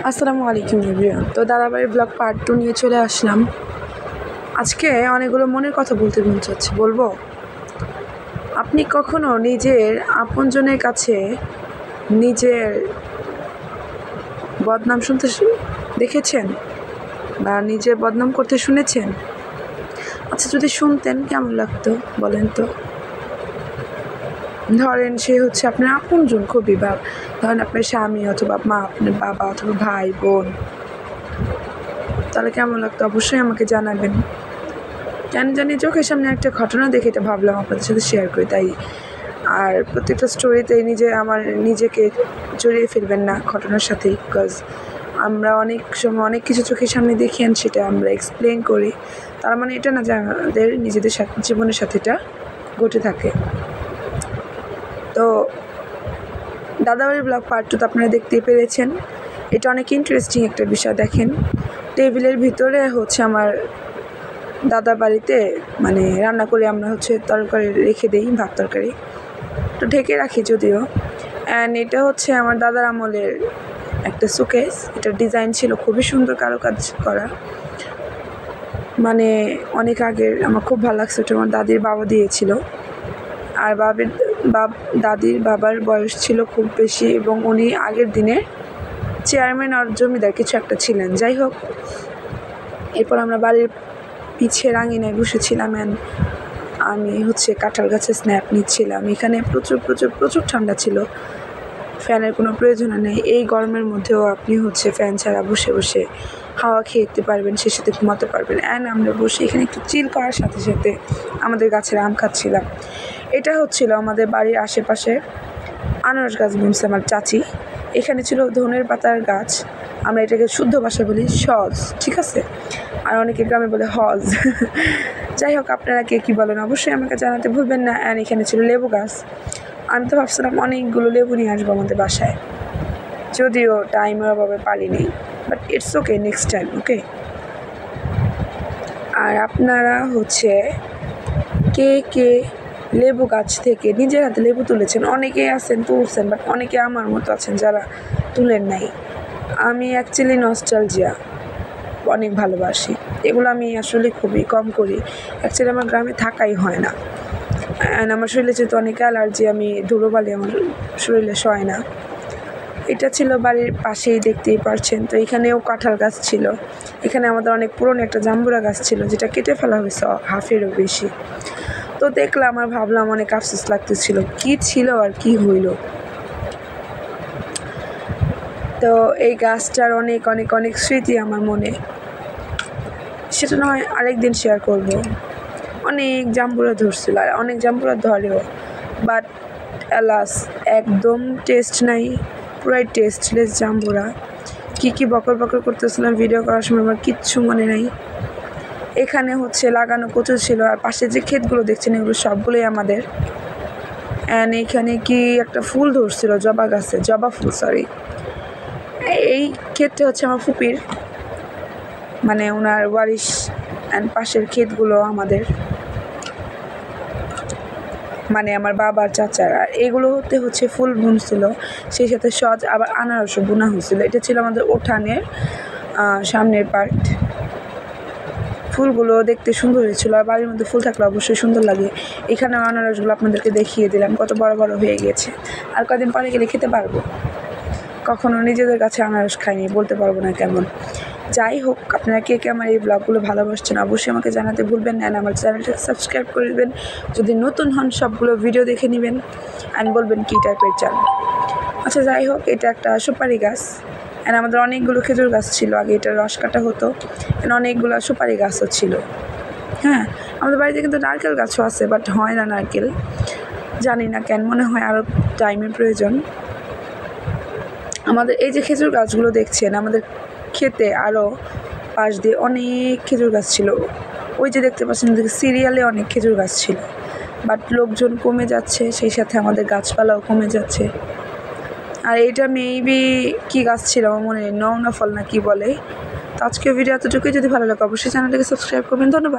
আসসালামু আলাইকুম এভরিওয়ান। তো দাদাবাড়ির ব্লগ পার্ট 2 নিয়ে চলে আসলাম। আজকে অনেকগুলো মনের কথা বলতে মন চাচ্ছে, বলবো। আপনি কখনো নিজের আপনজনের কাছে নিজের বদনাম শুনতে দেখেছেন বা নিজের বদনাম করতে শুনেছেন? আচ্ছা, যদি শুনতেন কেমন লাগতো বলেন তো? ধরেন সে হচ্ছে আপনার আপনজন, খুবই ধরেন আপনার স্বামী অথবা মা, আপনার বাবা অথবা ভাই বোন, তাহলে কেমন লাগতো অবশ্যই আমাকে জানাবেন। কেন জানি চোখের সামনে একটা ঘটনা দেখে এটা ভাবলাম আপনাদের সাথে শেয়ার করি, তাই। আর প্রত্যেকটা স্টোরিতে নিজেকে জড়িয়ে ফেলবেন না ঘটনার সাথে, বিকজ আমরা অনেক সময় অনেক কিছু চোখের সামনে দেখি আর সেটা আমরা এক্সপ্লেন করি। তার মানে এটা না যে আমাদের নিজেদের জীবনের সাথে এটা ঘটে থাকে। তো দাদাবাড়ির ব্লগ পার্ট 2 তো আপনারা দেখতেই পেরেছেন। এটা অনেক ইন্টারেস্টিং একটা বিষয়। দেখেন, টেবিলের ভিতরে হচ্ছে আমার দাদা বাড়িতে মানে রান্না করে আমরা হচ্ছে তরকারি রেখে দিই, ভাত তরকারি তো ঢেকে রাখি যদিও। অ্যান্ড এটা হচ্ছে আমার দাদার আমলের একটা শোকেস। এটার ডিজাইন ছিল খুবই সুন্দর, কারুকাজ করা, মানে অনেক আগের। আমার খুব ভালো লাগছে। ওটা আমার দাদির বাবা দিয়েছিল। আর দাদির বাবার বয়স ছিল খুব বেশি এবং উনি আগের দিনের চেয়ারম্যান আর জমিদার কিছু একটা ছিলেন। যাই হোক, এরপর আমরা বাড়ির পিছের আঙিনায় বসেছিলাম অ্যান্ড আমি হচ্ছে কাঁঠাল গাছে স্ন্যাপ নিচ্ছিলাম। এখানে প্রচুর ঠান্ডা ছিল, ফ্যানের কোনো প্রয়োজন নেই। এই গরমের মধ্যেও আপনি হচ্ছে ফ্যান ছাড়া বসে বসে হাওয়া খেতে পারবেন, সে সাথে ঘুমাতে পারবেন। অ্যান্ড আমরা বসে এখানে একটু চিল করার সাথে সাথে আমাদের গাছের আম খাচ্ছিলাম। এটা হচ্ছিল আমাদের বাড়ির আশেপাশে আনারস গাছ বুনছে আমার চাচি। এখানে ছিল ধনের পাতার গাছ, আমরা এটাকে শুদ্ধ ভাষায় বলি সজ, ঠিক আছে? আর অনেকে গ্রামে বলে হজ। যাই হোক, আপনারা কে কী বলেন অবশ্যই আমাকে জানাতে ভুলবেন না। অ্যান্ড এখানে ছিল লেবু গাছ। আমি তো ভাবছিলাম অনেকগুলো লেবু নিয়ে আসবো আমাদের বাসায়, যদিও টাইমের অভাবে পারিনি, but it's okay, next time, okay. আর আপনারা হচ্ছে কে লেবু গাছ থেকে নিজের হাতে লেবু তুলেছেন? অনেকেই আছেন তুলছেন, বাট অনেকে আমার মতো আছেন যারা তুলেন নাই। আমি অ্যাকচুয়ালি নস্টালজিয়া অনেক ভালোবাসি। এগুলো আমি আসলে খুবই কম করি। অ্যাকচুয়ালি আমার গ্রামে থাকাই হয় না। অ্যান্ড আমার শরীরে যেহেতু অনেক অ্যালার্জি, আমি ধুলোবালি আমার শরীরে সয় না। এটা ছিল বাড়ির পাশেই, দেখতেই পারছেন। তো এখানেও কাঁঠাল গাছ ছিল। এখানে আমাদের অনেক পুরনো একটা জাম্বুরা গাছ ছিল, যেটা কেটে ফেলা হয়েছে হাফেরও বেশি। তো দেখলাম আর ভাবলাম, অনেক আফসোস লাগতেছিল, কি ছিল আর কি হইল। তো এই গাছটার অনেক অনেক অনেক স্মৃতি আমার মনে, সেটা নয় আরেকদিন শেয়ার করব। অনেক জাম্বুরা ধরছিল আর অনেক জাম্বুরা ধরেও, বাট অ্যালাস একদম টেস্ট নাই, পুরাই টেস্টলেস জাম্বুরা। কী বকর করতেছিলাম ভিডিও করার সময় আমার কিচ্ছু মনে নাই। এখানে হচ্ছে লাগানো কচু ছিল, আর পাশে যে ক্ষেতগুলো দেখছেন এগুলো সবগুলোই আমাদের। অ্যান্ড এখানে কি একটা ফুল ধরছিল, জবা ফুল, সরি। এই ক্ষেতটা হচ্ছে আমার ফুপির, মানে ওনার ওয়ারিশ। অ্যান্ড পাশের ক্ষেতগুলো আমাদের, মানে আমার বাবার চাচার। আর এগুলো হচ্ছে ফুল বুনছিল, সেই সাথে সজ আবার আনারসও বোনা হয়েছিল। এটা ছিল আমাদের উঠানের সামনের পার্ট। ফুলগুলো দেখতে সুন্দর হয়েছিল, আর বাড়ির মধ্যে ফুল থাকলে অবশ্যই সুন্দর লাগে। এখানে আনারসগুলো আপনাদেরকে দেখিয়ে দিলাম, কত বড় হয়ে গেছে। আর কদিন পরে গেলে খেতে পারবো। কখনো নিজেদের কাছে আনারস খাইনি, বলতে পারবো না কেমন। যাই হোক, আপনারা কে আমার এই ব্লগগুলো ভালোবাসছেন অবশ্যই আমাকে জানাতে ভুলবেন না। আমার চ্যানেলটাকে সাবস্ক্রাইব করে দেবেন, যদি নতুন হন সবগুলো ভিডিও দেখে নেবেন অ্যান্ড বলবেন কী টাইপের চান। আচ্ছা, যাই হোক, এটা একটা সুপারি গাছ। অ্যান্ড আমাদের অনেকগুলো খেজুর গাছ ছিল আগে, এটা রস কাটা হতো। অ্যান্ড অনেকগুলো সুপারি গাছও ছিল। হ্যাঁ, আমাদের বাড়িতে কিন্তু নারকেল গাছও আছে, বাট হয় না নারকেল, জানি না কেন, মনে হয় আরও টাইমের প্রয়োজন। আমাদের এই যে খেজুর গাছগুলো দেখছেন, আমাদের খেতে আরও পাশ দিয়ে অনেক খেজুর গাছ ছিল। ওই যে দেখতে পাচ্ছেন সিরিয়ালে অনেক খেজুর গাছ ছিল, বাট লোকজন কমে যাচ্ছে, সেই সাথে আমাদের গাছপালাও কমে যাচ্ছে। আর এইটা মেবি কি গাছ ছিল আমার মনে নেই, নওনা ফল না কি বলে। তো আজকের ভিডিও এতটুকুই। যদি ভালো লাগে অবশ্যই চ্যানেলটাকে সাবস্ক্রাইব করবেন। ধন্যবাদ।